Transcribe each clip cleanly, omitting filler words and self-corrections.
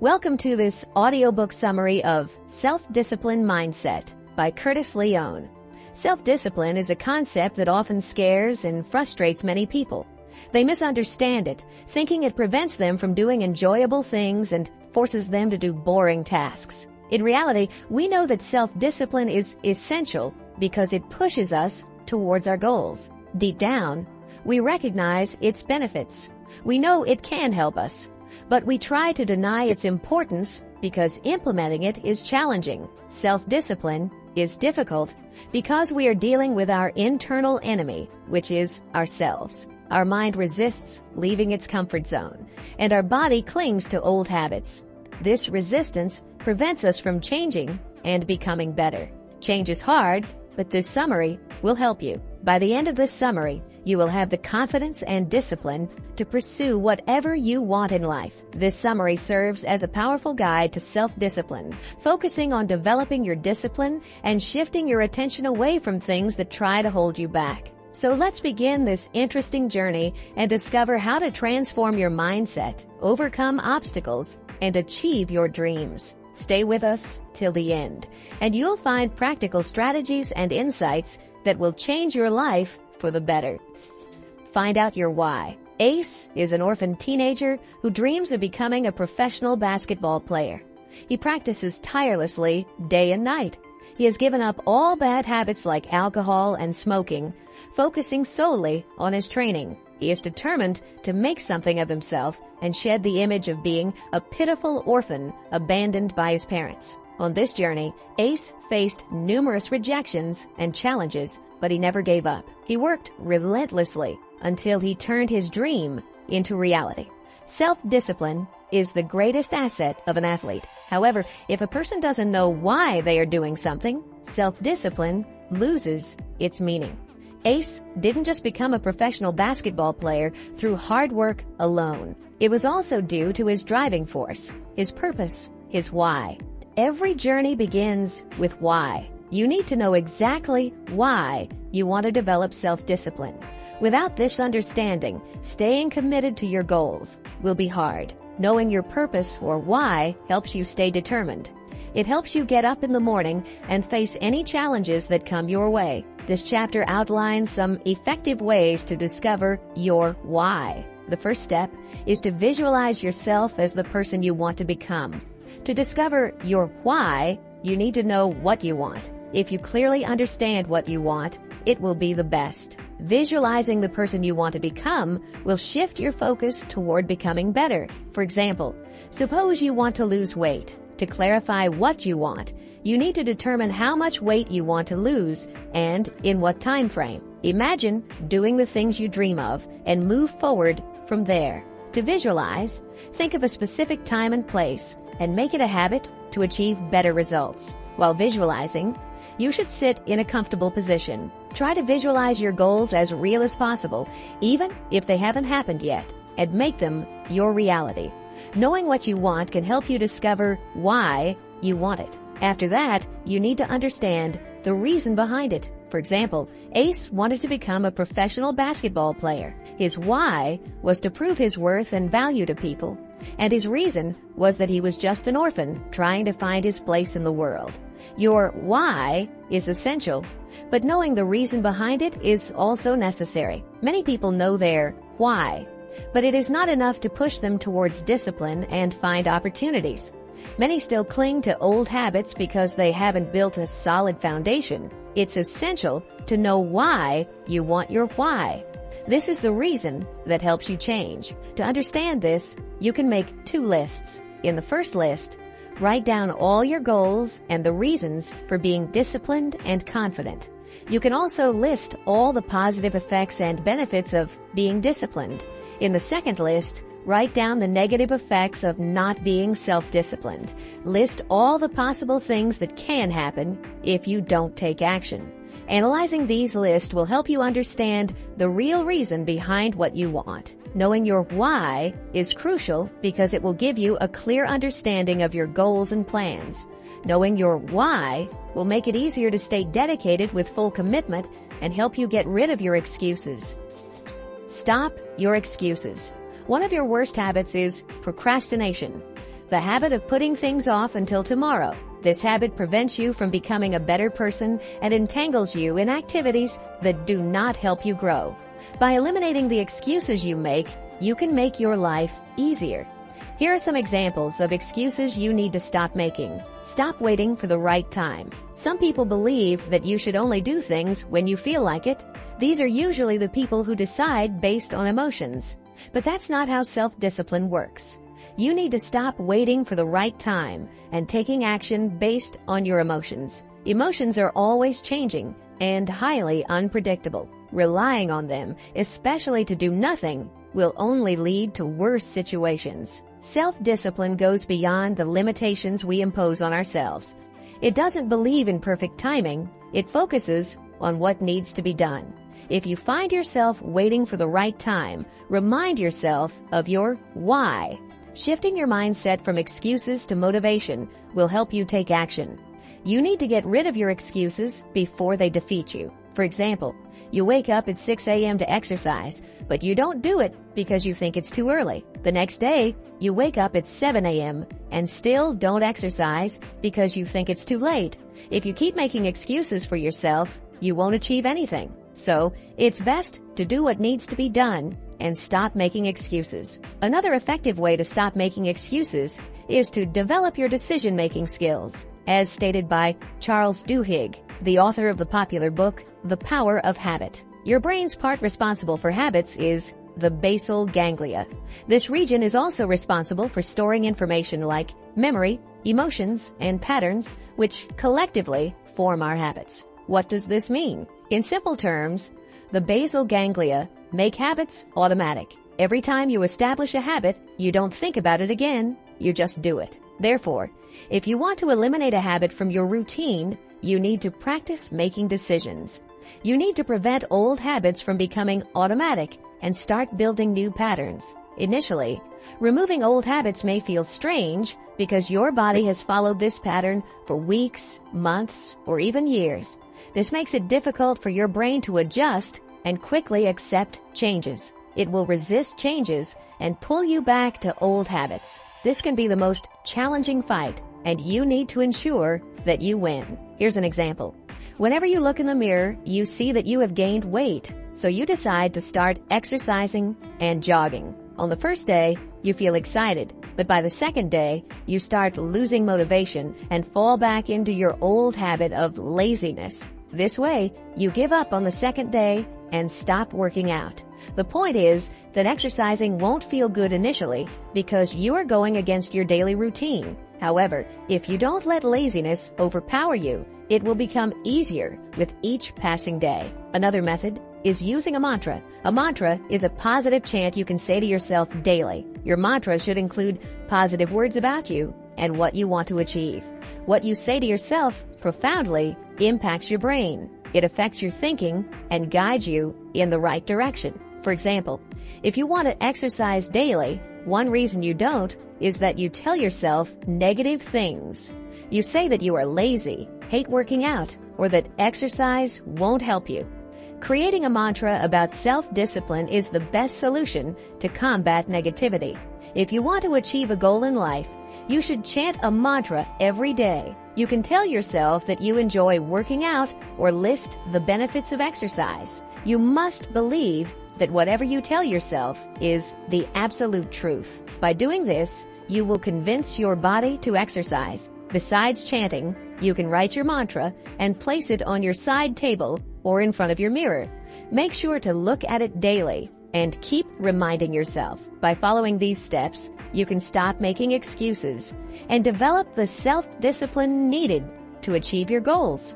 Welcome to this audiobook summary of Self-Discipline Mindset by Curtis Leone. Self-discipline is a concept that often scares and frustrates many people. They misunderstand it, thinking it prevents them from doing enjoyable things and forces them to do boring tasks. In reality, we know that self-discipline is essential because it pushes us towards our goals. Deep down, we recognize its benefits. We know it can help us, but we try to deny its importance because implementing it is challenging. Self-discipline is difficult because we are dealing with our internal enemy, which is ourselves. Our mind resists leaving its comfort zone, and our body clings to old habits. This resistance prevents us from changing and becoming better. Change is hard, but this summary will help you. By the end of this summary, you will have the confidence and discipline to pursue whatever you want in life. This summary serves as a powerful guide to self-discipline, focusing on developing your discipline and shifting your attention away from things that try to hold you back. So let's begin this interesting journey and discover how to transform your mindset, overcome obstacles, and achieve your dreams. Stay with us till the end, and you'll find practical strategies and insights that will change your life for the better. Find out your why. Ace is an orphan teenager who dreams of becoming a professional basketball player. He practices tirelessly day and night. He has given up all bad habits like alcohol and smoking, focusing solely on his training. He is determined to make something of himself and shed the image of being a pitiful orphan abandoned by his parents. On this journey, Ace faced numerous rejections and challenges, but he never gave up. He worked relentlessly until he turned his dream into reality. Self-discipline is the greatest asset of an athlete. However, if a person doesn't know why they are doing something, self-discipline loses its meaning. Ace didn't just become a professional basketball player through hard work alone. It was also due to his driving force, his purpose, his why. Every journey begins with why. You need to know exactly why you want to develop self-discipline. Without this understanding, staying committed to your goals will be hard. Knowing your purpose or why helps you stay determined. It helps you get up in the morning and face any challenges that come your way. This chapter outlines some effective ways to discover your why. The first step is to visualize yourself as the person you want to become. To discover your why, you need to know what you want. If you clearly understand what you want, it will be the best. Visualizing the person you want to become will shift your focus toward becoming better. For example, suppose you want to lose weight. To clarify what you want, you need to determine how much weight you want to lose and in what time frame. Imagine doing the things you dream of and move forward from there. To visualize, think of a specific time and place and make it a habit to achieve better results. While visualizing, you should sit in a comfortable position. Try to visualize your goals as real as possible, even if they haven't happened yet, and make them your reality. Knowing what you want can help you discover why you want it. After that, you need to understand the reason behind it. For example, Ace wanted to become a professional basketball player. His why was to prove his worth and value to people, and his reason was that he was just an orphan trying to find his place in the world. Your why is essential, but knowing the reason behind it is also necessary. Many people know their why, but it is not enough to push them towards discipline and find opportunities. Many still cling to old habits because they haven't built a solid foundation. It's essential to know why you want your why. This is the reason that helps you change. To understand this, you can make two lists. In the first list, write down all your goals and the reasons for being disciplined and confident. You can also list all the positive effects and benefits of being disciplined. In the second list, write down the negative effects of not being self-disciplined. List all the possible things that can happen if you don't take action. Analyzing these lists will help you understand the real reason behind what you want. Knowing your why is crucial because it will give you a clear understanding of your goals and plans. Knowing your why will make it easier to stay dedicated with full commitment and help you get rid of your excuses. Stop your excuses. One of your worst habits is procrastination. the habit of putting things off until tomorrow. This habit prevents you from becoming a better person and entangles you in activities that do not help you grow. By eliminating the excuses you can make your life easier. Here are some examples of excuses you need to stop making. Stop waiting for the right time. Some people believe that you should only do things when you feel like it. These are usually the people who decide based on emotions. But that's not how self-discipline works. You need to stop waiting for the right time and taking action based on your emotions. Emotions are always changing and highly unpredictable. Relying on them, especially to do nothing, will only lead to worse situations. Self-discipline goes beyond the limitations we impose on ourselves. It doesn't believe in perfect timing. It focuses on what needs to be done. If you find yourself waiting for the right time, remind yourself of your why. Shifting your mindset from excuses to motivation will help you take action. You need to get rid of your excuses before they defeat you. For example, you wake up at 6 a.m. to exercise, but you don't do it because you think it's too early. The next day, you wake up at 7 a.m. and still don't exercise because you think it's too late. If you keep making excuses for yourself, you won't achieve anything. So, it's best to do what needs to be done and stop making excuses. Another effective way to stop making excuses is to develop your decision-making skills. As stated by Charles Duhigg, the author of the popular book, The Power of Habit. Your brain's part responsible for habits is the basal ganglia. This region is also responsible for storing information like memory, emotions, and patterns, which collectively form our habits. What does this mean? In simple terms, the basal ganglia make habits automatic. Every time you establish a habit, you don't think about it again, you just do it. Therefore, if you want to eliminate a habit from your routine, you need to practice making decisions. You need to prevent old habits from becoming automatic and start building new patterns. Initially, removing old habits may feel strange because your body has followed this pattern for weeks, months, or even years. This makes it difficult for your brain to adjust and quickly accept changes. It will resist changes and pull you back to old habits. This can be the most challenging fight, and you need to ensure that you win. Here's an example. Whenever you look in the mirror, you see that you have gained weight, so you decide to start exercising and jogging. On the first day, you feel excited, but by the second day, you start losing motivation and fall back into your old habit of laziness. This way, you give up on the second day and stop working out. The point is that exercising won't feel good initially because you are going against your daily routine. However, if you don't let laziness overpower you, it will become easier with each passing day. Another method is using a mantra. A mantra is a positive chant you can say to yourself daily. Your mantra should include positive words about you and what you want to achieve. What you say to yourself profoundly impacts your brain. It affects your thinking and guides you in the right direction. For example, if you want to exercise daily, one reason you don't is that you tell yourself negative things. You say that you are lazy, hate working out, or that exercise won't help you. Creating a mantra about self-discipline is the best solution to combat negativity. If you want to achieve a goal in life, you should chant a mantra every day. You can tell yourself that you enjoy working out or list the benefits of exercise. You must believe that whatever you tell yourself is the absolute truth. By doing this, you will convince your body to exercise. Besides chanting, you can write your mantra and place it on your side table or in front of your mirror. Make sure to look at it daily and keep reminding yourself. By following these steps, you can stop making excuses and develop the self-discipline needed to achieve your goals.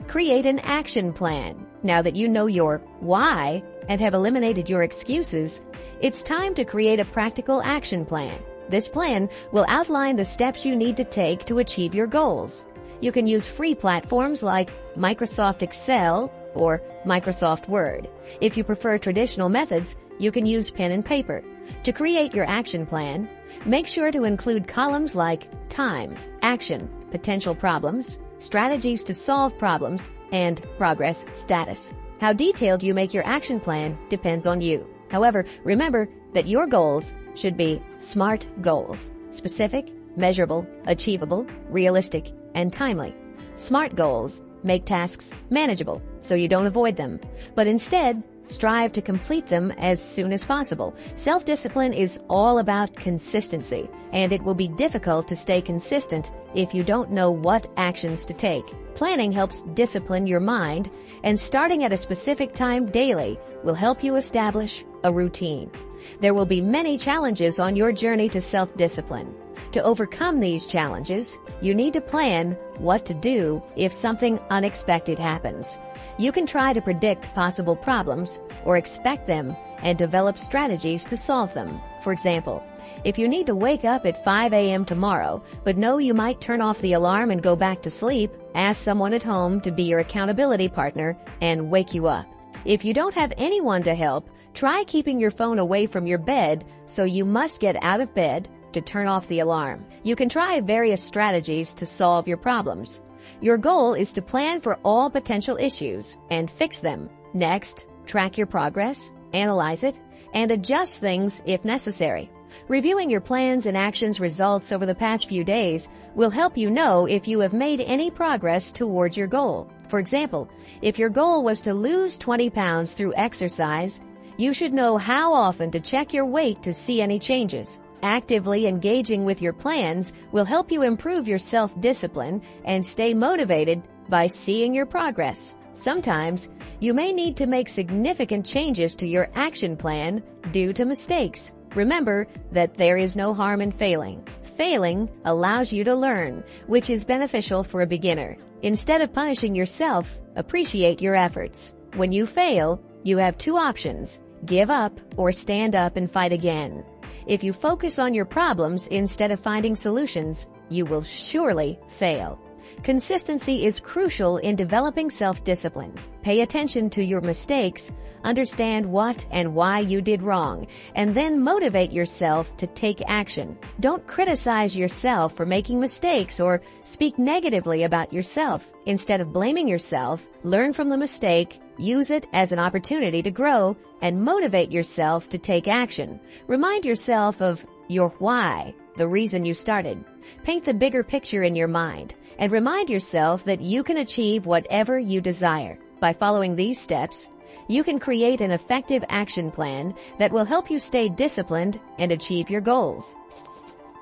Create an action plan. Now that you know your why and have eliminated your excuses, it's time to create a practical action plan. This plan will outline the steps you need to take to achieve your goals. You can use free platforms like Microsoft Excel or Microsoft Word. If you prefer traditional methods, you can use pen and paper. To create your action plan, make sure to include columns like time, action, potential problems, strategies to solve problems, and progress status. How detailed you make your action plan depends on you. However, remember that your goals should be SMART goals. Specific, measurable, achievable, realistic, and timely. SMART goals make tasks manageable so you don't avoid them, but instead strive to complete them as soon as possible. Self-discipline is all about consistency, and it will be difficult to stay consistent if you don't know what actions to take. Planning helps discipline your mind, and starting at a specific time daily will help you establish a routine. There will be many challenges on your journey to self-discipline. To overcome these challenges, you need to plan what to do if something unexpected happens. You can try to predict possible problems or expect them and develop strategies to solve them. For example, if you need to wake up at 5 a.m. tomorrow, but know you might turn off the alarm and go back to sleep, ask someone at home to be your accountability partner and wake you up. If you don't have anyone to help, try keeping your phone away from your bed so you must get out of bed to turn off the alarm. You can try various strategies to solve your problems. Your goal is to plan for all potential issues and fix them. Next, track your progress, analyze it, and adjust things if necessary. Reviewing your plans and actions results over the past few days will help you know if you have made any progress towards your goal. For example, if your goal was to lose 20 pounds through exercise, you should know how often to check your weight to see any changes. Actively engaging with your plans will help you improve your self-discipline and stay motivated by seeing your progress. Sometimes, you may need to make significant changes to your action plan due to mistakes. Remember that there is no harm in failing. Failing allows you to learn, which is beneficial for a beginner. Instead of punishing yourself, appreciate your efforts. When you fail, you have two options: give up or stand up and fight again. If you focus on your problems instead of finding solutions, you will surely fail. Consistency is crucial in developing self-discipline. Pay attention to your mistakes, understand what and why you did wrong, and then motivate yourself to take action. Don't criticize yourself for making mistakes or speak negatively about yourself. Instead of blaming yourself, learn from the mistake, use it as an opportunity to grow, and motivate yourself to take action. Remind yourself of your why, the reason you started. Paint the bigger picture in your mind, and remind yourself that you can achieve whatever you desire. By following these steps, you can create an effective action plan that will help you stay disciplined and achieve your goals.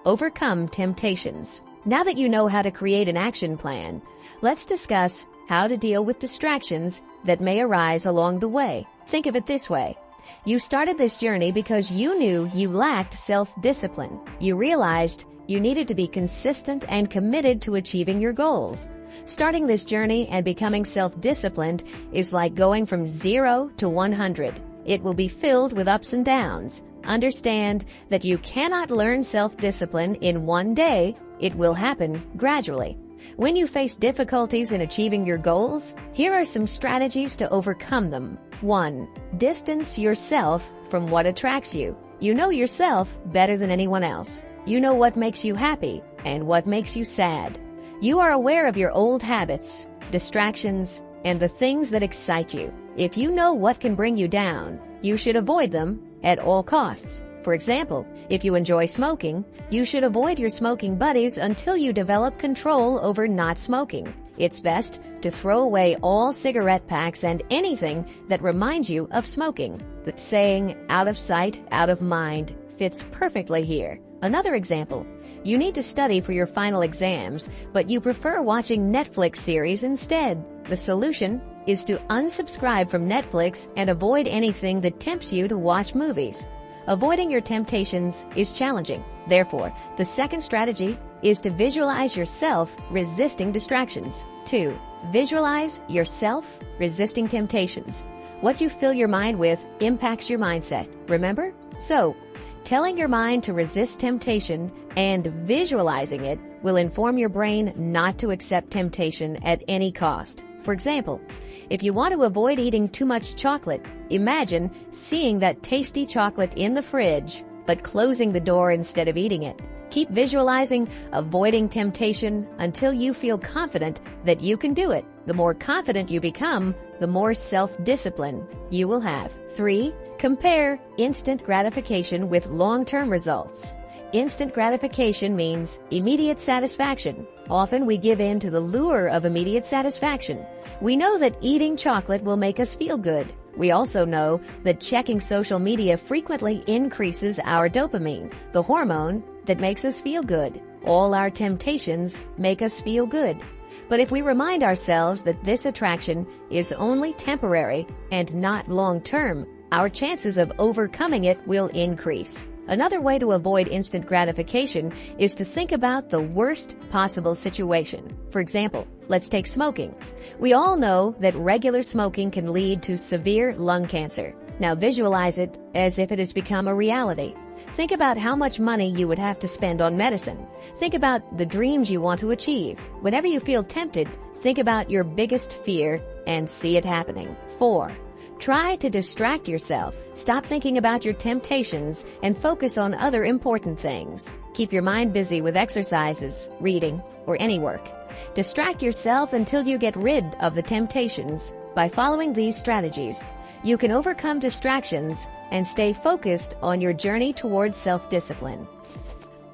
Overcome temptations. Now that you know how to create an action plan, let's discuss how to deal with distractions that may arise along the way. Think of it this way. You started this journey because you knew you lacked self-discipline. You realized you needed to be consistent and committed to achieving your goals. Starting this journey and becoming self-disciplined is like going from 0 to 100. It will be filled with ups and downs. Understand that you cannot learn self-discipline in one day. It will happen gradually. When you face difficulties in achieving your goals, here are some strategies to overcome them. 1. Distance yourself from what attracts you. You know yourself better than anyone else. You know what makes you happy and what makes you sad. You are aware of your old habits, distractions, and the things that excite you. If you know what can bring you down, you should avoid them at all costs. For example, if you enjoy smoking, you should avoid your smoking buddies until you develop control over not smoking. It's best to throw away all cigarette packs and anything that reminds you of smoking. The saying, "out of sight, out of mind," fits perfectly here. Another example, you need to study for your final exams, but you prefer watching Netflix series instead. The solution is to unsubscribe from Netflix and avoid anything that tempts you to watch movies. Avoiding your temptations is challenging. Therefore, the second strategy is to visualize yourself resisting distractions. 2. Visualize yourself resisting temptations. What you fill your mind with impacts your mindset. Remember? So, telling your mind to resist temptation and visualizing it will inform your brain not to accept temptation at any cost. For example, if you want to avoid eating too much chocolate, imagine seeing that tasty chocolate in the fridge, but closing the door instead of eating it. Keep visualizing avoiding temptation until you feel confident that you can do it. The more confident you become, the more self-discipline you will have. 3. Compare instant gratification with long-term results. Instant gratification means immediate satisfaction. Often we give in to the lure of immediate satisfaction. We know that eating chocolate will make us feel good. We also know that checking social media frequently increases our dopamine, the hormone that makes us feel good. All our temptations make us feel good. But if we remind ourselves that this attraction is only temporary and not long-term, our chances of overcoming it will increase. Another way to avoid instant gratification is to think about the worst possible situation. For example, let's take smoking. We all know that regular smoking can lead to severe lung cancer. Now visualize it as if it has become a reality. Think about how much money you would have to spend on medicine. Think about the dreams you want to achieve. Whenever you feel tempted, think about your biggest fear and see it happening. 4. Try to distract yourself. Stop thinking about your temptations and focus on other important things. Keep your mind busy with exercises, reading, or any work. Distract yourself until you get rid of the temptations. By following these strategies, you can overcome distractions and stay focused on your journey towards self-discipline.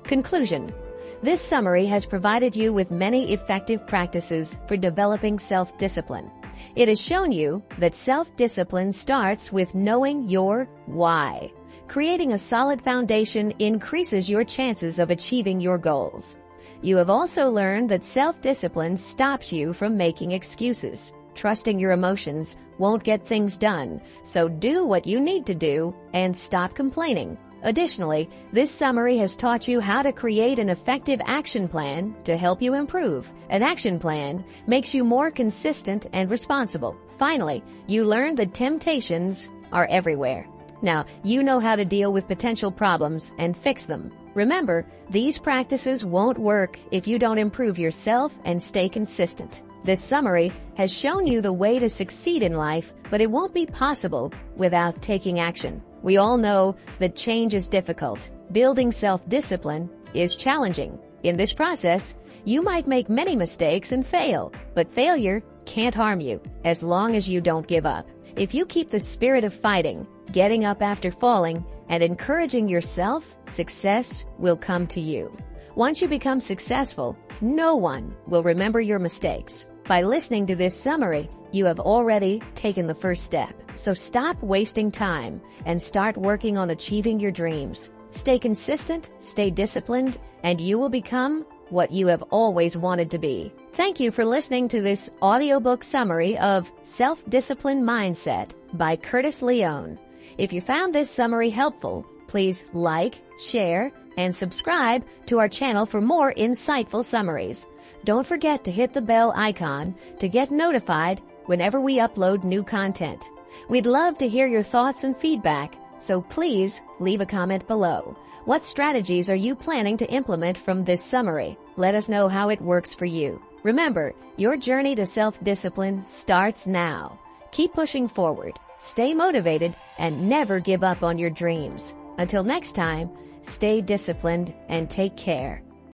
Conclusion. This summary has provided you with many effective practices for developing self-discipline. It has shown you that self-discipline starts with knowing your why. Creating a solid foundation increases your chances of achieving your goals. You have also learned that self-discipline stops you from making excuses. Trusting your emotions won't get things done, so do what you need to do and stop complaining. Additionally, this summary has taught you how to create an effective action plan to help you improve. An action plan makes you more consistent and responsible. Finally, you learned that temptations are everywhere. Now, you know how to deal with potential problems and fix them. Remember, these practices won't work if you don't improve yourself and stay consistent. This summary has shown you the way to succeed in life, but it won't be possible without taking action. We all know that change is difficult. Building self-discipline is challenging. In this process, you might make many mistakes and fail, but failure can't harm you as long as you don't give up. If you keep the spirit of fighting, getting up after falling, and encouraging yourself, success will come to you. Once you become successful, no one will remember your mistakes. By listening to this summary, you have already taken the first step. So stop wasting time and start working on achieving your dreams. Stay consistent, stay disciplined, and you will become what you have always wanted to be. Thank you for listening to this audiobook summary of Self-Discipline Mindset by Leone. If you found this summary helpful, please like, share, and subscribe to our channel for more insightful summaries. Don't forget to hit the bell icon to get notified whenever we upload new content. We'd love to hear your thoughts and feedback, so please leave a comment below. What strategies are you planning to implement from this summary? Let us know how it works for you. Remember, your journey to self-discipline starts now. Keep pushing forward, stay motivated, and never give up on your dreams. Until next time, stay disciplined and take care.